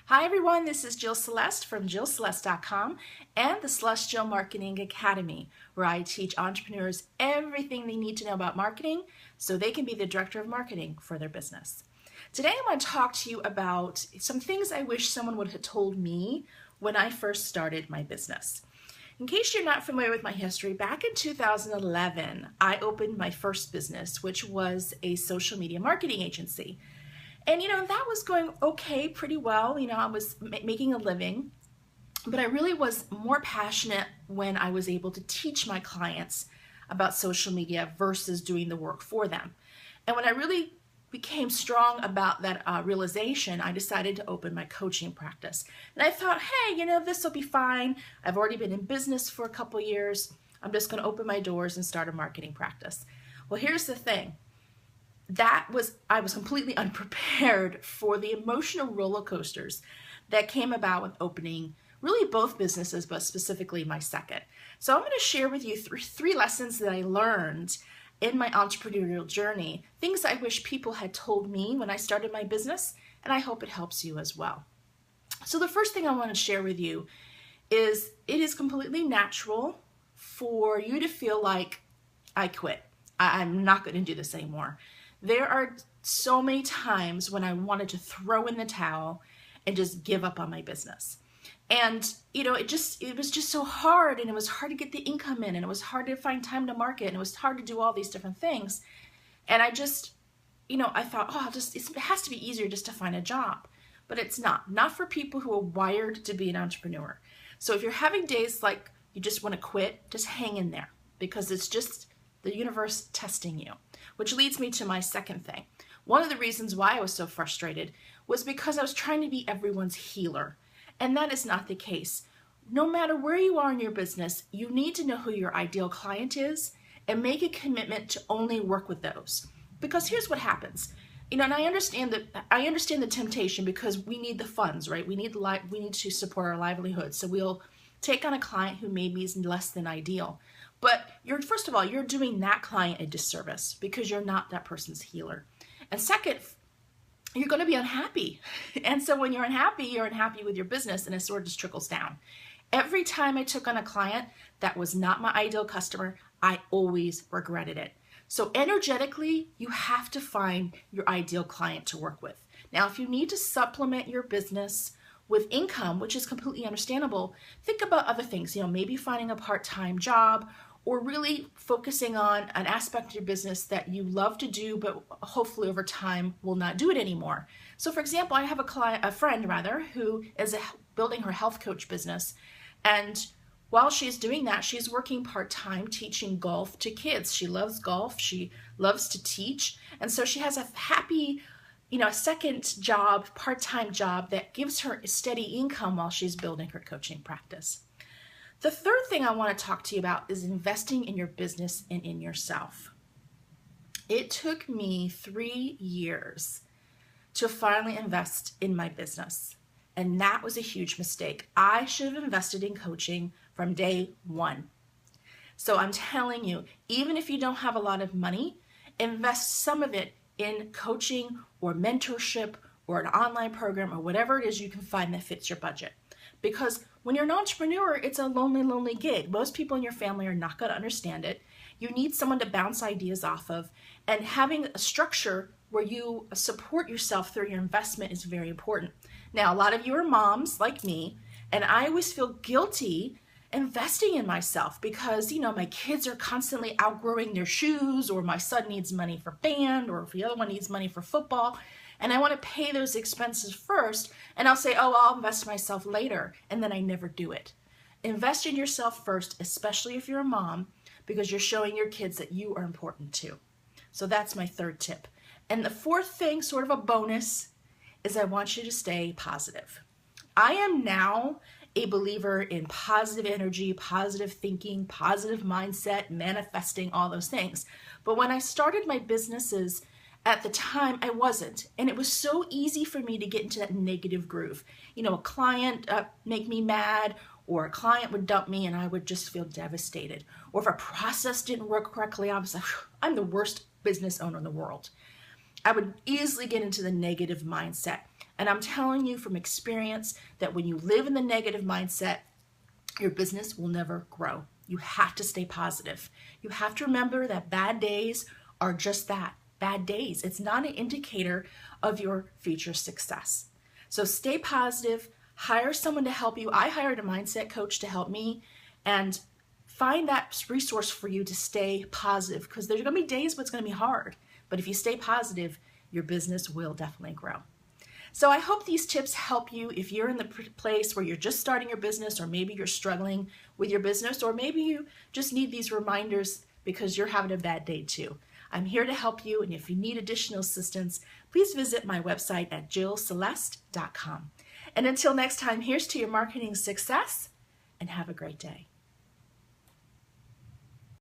Hi everyone, this is Jill Celeste from JillCeleste.com and the Celestial Marketing Academy, where I teach entrepreneurs everything they need to know about marketing so they can be the director of marketing for their business. Today I want to talk to you about some things I wish someone would have told me when I first started my business. In case you're not familiar with my history, back in 2011, I opened my first business, which was a social media marketing agency. And that was going okay, pretty well. I was making a living, but I really was more passionate when I was able to teach my clients about social media versus doing the work for them. And when I really became strong about that realization, I decided to open my coaching practice. And I thought, hey, this will be fine. I've already been in business for a couple years. I'm just going to open my doors and start a marketing practice. Well, here's the thing. I was completely unprepared for the emotional roller coasters that came about with opening really both businesses, but specifically my second. So I'm going to share with you three lessons that I learned in my entrepreneurial journey, things I wish people had told me when I started my business, and I hope it helps you as well. So the first thing I want to share with you is it is completely natural for you to feel like I quit. I'm not going to do this anymore. There are so many times when I wanted to throw in the towel and just give up on my business. And, it was just so hard, and it was hard to get the income in, and it was hard to find time to market, and it was hard to do all these different things. And I just, I thought, it has to be easier just to find a job. But it's not for people who are wired to be an entrepreneur. So if you're having days like you just want to quit, just hang in there, because it's just the universe testing you. Which leads me to my second thing. One of the reasons why I was so frustrated was because I was trying to be everyone's healer. And that is not the case. No matter where you are in your business, you need to know who your ideal client is and make a commitment to only work with those. Because here's what happens. And I understand the temptation, because we need the funds, right? We need to support our livelihood. So we'll take on a client who maybe is less than ideal. But first of all, you're doing that client a disservice because you're not that person's healer. And second, you're going to be unhappy. And so when you're unhappy with your business, and it sort of just trickles down. Every time I took on a client that was not my ideal customer, I always regretted it. So energetically, you have to find your ideal client to work with. Now, if you need to supplement your business with income, which is completely understandable, think about other things, maybe finding a part-time job, or really focusing on an aspect of your business that you love to do, but hopefully over time will not do it anymore. So for example, I have a friend who is building her health coach business. And while she's doing that, she's working part-time teaching golf to kids. She loves golf. She loves to teach. And so she has a happy, a second job, part-time job that gives her a steady income while she's building her coaching practice. The third thing I want to talk to you about is investing in your business and in yourself. It took me 3 years to finally invest in my business, and that was a huge mistake. I should have invested in coaching from day one. So I'm telling you, even if you don't have a lot of money, invest some of it in coaching or mentorship or an online program or whatever it is you can find that fits your budget. Because when you're an entrepreneur, it's a lonely, lonely gig. Most people in your family are not going to understand it. You need someone to bounce ideas off of. And having a structure where you support yourself through your investment is very important. Now, a lot of you are moms like me, and I always feel guilty investing in myself because, my kids are constantly outgrowing their shoes, or my son needs money for band, or if the other one needs money for football. And I want to pay those expenses first, and I'll say, I'll invest in myself later, and then I never do it. Invest in yourself first, especially if you're a mom, because you're showing your kids that you are important too. So that's my third tip. And the fourth thing, sort of a bonus, is I want you to stay positive. I am now a believer in positive energy, positive thinking, positive mindset, manifesting, all those things. But when I started my businesses, at the time, I wasn't. And it was so easy for me to get into that negative groove. A client make me mad, or a client would dump me and I would just feel devastated. Or if a process didn't work correctly, I was like, I'm the worst business owner in the world. I would easily get into the negative mindset. And I'm telling you from experience that when you live in the negative mindset, your business will never grow. You have to stay positive. You have to remember that bad days are just that, bad days. It's not an indicator of your future success. So stay positive, hire someone to help you. I hired a mindset coach to help me, and find that resource for you to stay positive, because there's going to be days when it's going to be hard. But if you stay positive, your business will definitely grow. So I hope these tips help you if you're in the place where you're just starting your business, or maybe you're struggling with your business, or maybe you just need these reminders because you're having a bad day too. I'm here to help you, and if you need additional assistance, please visit my website at jillceleste.com. And until next time, here's to your marketing success, and have a great day.